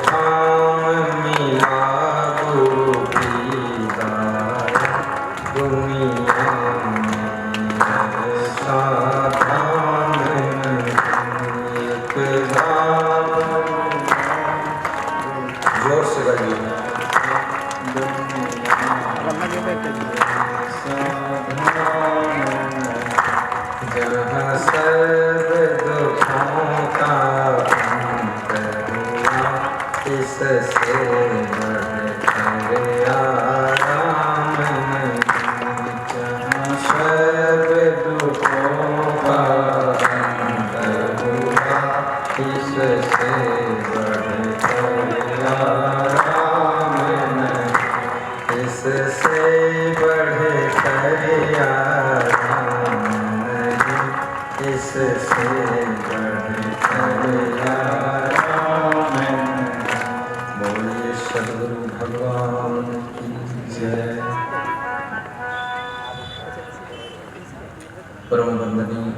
धाम मिला गुरु की दात, दुनिया में ऐसा धाम नहीं। एक धाम, जोर से गाइए। जहाँ सर्व दुखों का अंत हुआ, इससे बढ़कर आराम नहीं। जहाँ सर्व दुखों का अंत हुआ, इससे बढ़कर आराम नहीं। इससे बढ़कर आराम नहीं। इससे बढ़कर आराम नहीं। बोलिए सद्गुरु भगवान की जय। परम वंदनीय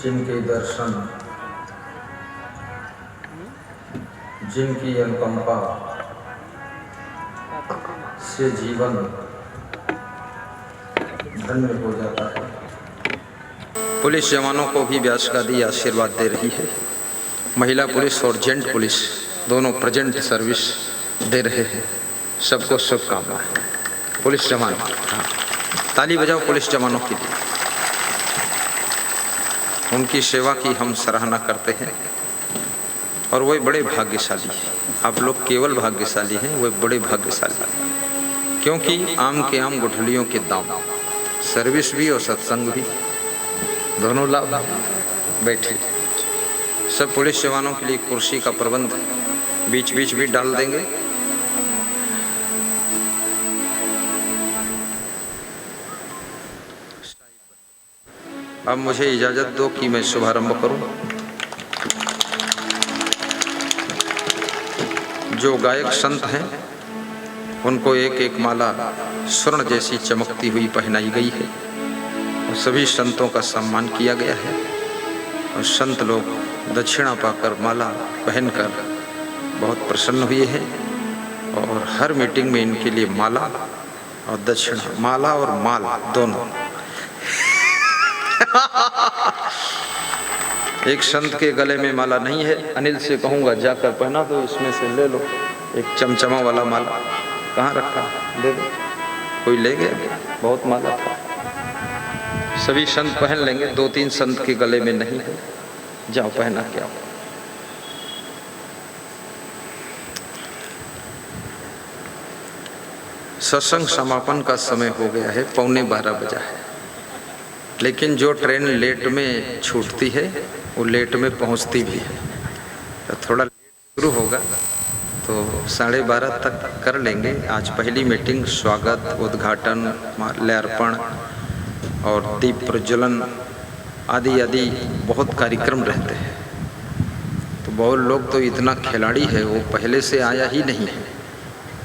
जिनके दर्शन, जिनकी अनुकंपा से जीवन धन्य हो जाता है। पुलिस जवानों को भी व्यास गादी आशीर्वाद दे रही है। महिला पुलिस और जेंट पुलिस दोनों प्रेजेंट सर्विस दे रहे हैं। सबको शुभकामनाएं। पुलिस जवान, हाँ, ताली बजाओ पुलिस जवानों के लिए। उनकी सेवा की हम सराहना करते हैं और वे बड़े भाग्यशाली हैं। आप लोग केवल भाग्यशाली हैं, वे बड़े भाग्यशाली हैं, क्योंकि आम के आम गुठलियों के दाम, सर्विस भी और सत्संग भी दोनों लाभ। बैठिए। सब पुलिस जवानों के लिए कुर्सी का प्रबंध बीच बीच भी डाल देंगे। अब मुझे इजाजत दो कि मैं शुभारंभ करूं। जो गायक संत हैं उनको एक एक माला स्वर्ण जैसी चमकती हुई पहनाई गई है और सभी संतों का सम्मान किया गया है। और संत लोग दक्षिणा पाकर माला पहनकर बहुत प्रसन्न हुए हैं और हर मीटिंग में इनके लिए माला और दक्षिणा, माला और माल दोनों। एक संत के गले में माला नहीं है, अनिल से कहूँगा जाकर पहना दो, इसमें से ले लो एक चमचमा वाला माला। कहाँ रखा, दे दो। कोई ले गया, बहुत माला था। सभी संत पहन लेंगे, 2-3 संत के गले में नहीं है। जाओ पहना के आओ। सत्संग समापन का समय हो गया है, 11:15 बजा है। लेकिन जो ट्रेन लेट में छूटती है वो लेट में पहुंचती भी है। तो थोड़ा शुरू होगा तो 12:30 तक कर लेंगे। आज पहली मीटिंग स्वागत, उद्घाटन, माल्यार्पण और दीप प्रज्वलन आदि आदि बहुत कार्यक्रम रहते हैं। तो बहुत लोग तो इतना खिलाड़ी है, वो पहले से आया ही नहीं है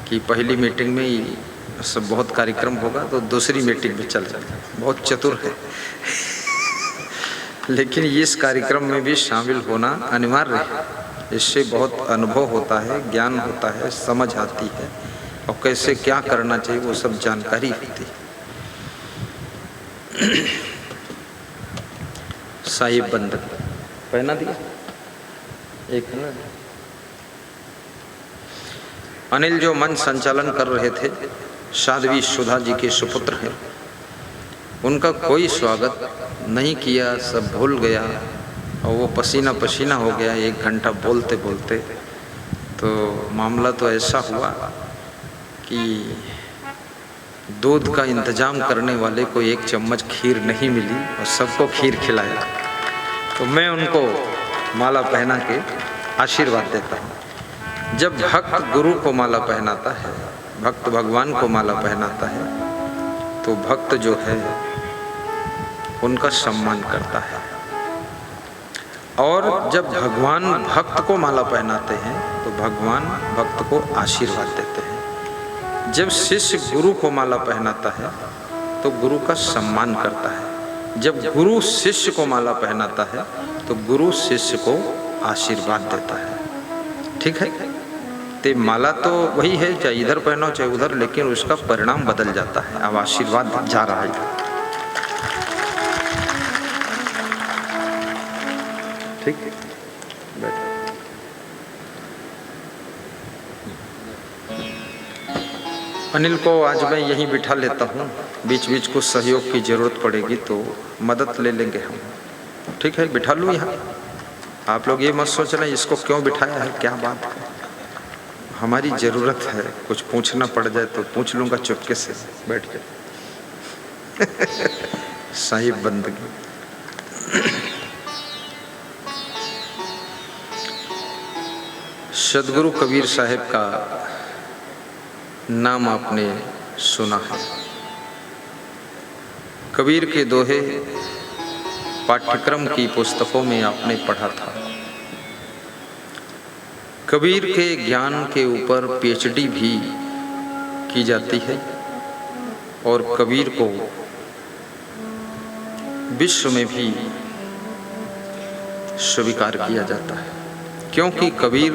कि पहली मीटिंग में ही सब बहुत कार्यक्रम होगा तो दूसरी मीटिंग में चल जाए। बहुत चतुर है। लेकिन इस कार्यक्रम में भी शामिल होना अनिवार्य है। इससे बहुत अनुभव होता है, ज्ञान होता है, समझ आती है और कैसे क्या करना चाहिए वो सब जानकारी होती है। साहिब बंधन पहना दिया एक है ना। अनिल जो मंच संचालन कर रहे थे, साध्वी सुधा जी के सुपुत्र हैं। उनका कोई स्वागत नहीं किया, सब भूल गया और वो पसीना पसीना हो गया 1 घंटा बोलते बोलते। तो मामला तो ऐसा हुआ कि दूध का इंतजाम करने वाले को 1 चम्मच खीर नहीं मिली और सबको खीर खिलाया। तो मैं उनको माला पहना के आशीर्वाद देता हूँ। जब भक्त गुरु को माला पहनाता है, भक्त भगवान को माला पहनाता है, तो भक्त जो है उनका सम्मान करता है। और जब भगवान भक्त को माला पहनाते हैं तो भगवान भक्त को आशीर्वाद देते हैं। जब शिष्य गुरु को माला पहनाता है तो गुरु का सम्मान करता है। जब गुरु शिष्य को माला पहनाता है तो गुरु शिष्य को आशीर्वाद देता है। ठीक है, ते माला तो वही है, चाहे इधर पहनो चाहे उधर, लेकिन उसका परिणाम बदल जाता है। अब आशीर्वाद जा रहा है। ठीक है, बैठो। अनिल को आज मैं यहीं बिठा लेता हूँ, बीच बीच कुछ सहयोग की जरूरत पड़ेगी तो मदद ले लेंगे हम। ठीक है, बिठा लूँ यहाँ। आप लोग ये मत सोचना इसको क्यों बिठाया है, क्या बात है। हमारी ज़रूरत है, कुछ पूछना पड़ जाए तो पूछ लूँगा चुपके से, बैठ के। साहिब बंदगी। सदगुरु कबीर साहब का नाम आपने सुना है। कबीर के दोहे पाठ्यक्रम की पुस्तकों में आपने पढ़ा था। कबीर के ज्ञान के ऊपर पीएचडी भी की जाती है और कबीर को विश्व में भी स्वीकार किया जाता है, क्योंकि कबीर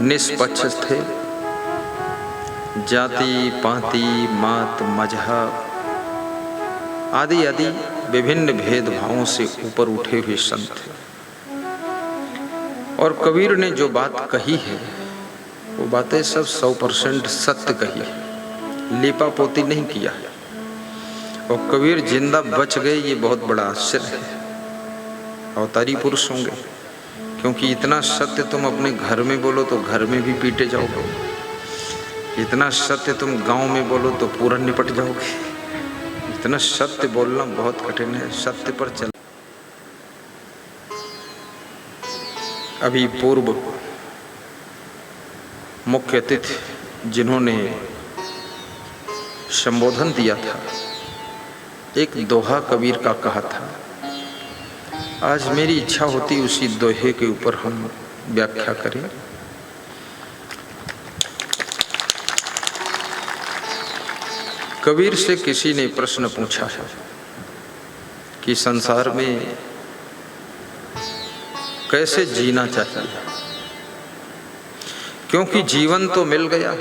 निष्पक्ष थे। जाति पाति मात मजहब आदि आदि विभिन्न भेदभावों से ऊपर उठे हुए संत थे। और कबीर ने जो बात कही है वो बातें सब 100% सत्य कही है, लीपा पोती नहीं किया है। और कबीर जिंदा बच गए, ये बहुत बड़ा आश्चर्य है। अवतारी पुरुष होंगे, क्योंकि इतना सत्य तुम अपने घर में बोलो तो घर में भी पीटे जाओगे, इतना सत्य तुम गांव में बोलो तो पूरा निपट जाओगे। इतना सत्य बोलना बहुत कठिन है, सत्य पर चल। अभी पूर्व मुख्य अतिथि जिन्होंने संबोधन दिया था, एक दोहा कबीर का कहा था। आज मेरी इच्छा होती उसी दोहे के ऊपर हम व्याख्या करें। कबीर से किसी ने प्रश्न पूछा है कि संसार में कैसे जीना चाहिए, क्योंकि जीवन तो मिल गया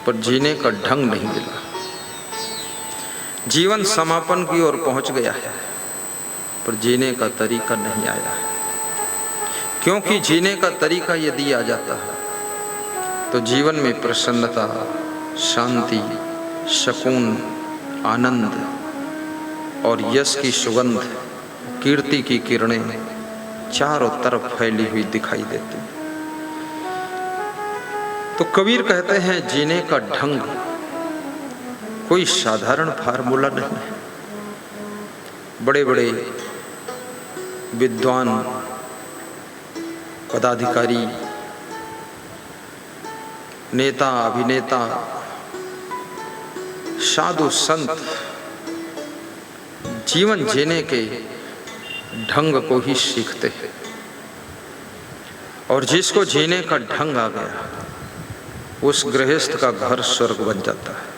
पर जीने का ढंग नहीं मिला। जीवन समापन की ओर पहुंच गया है पर जीने का तरीका नहीं आया है, क्योंकि जीने का तरीका यदि आ जाता है तो जीवन में प्रसन्नता, शांति, सुकून, आनंद और यश की सुगंध, कीर्ति की किरणें चारों तरफ फैली हुई दिखाई देती। तो कबीर कहते हैं जीने का ढंग कोई साधारण फार्मूला नहीं है। बड़े बड़े विद्वान, पदाधिकारी, नेता, अभिनेता, साधु संत जीवन जीने के ढंग को ही सीखते हैं। और जिसको जीने का ढंग आ गया उस गृहस्थ का घर स्वर्ग बन जाता है।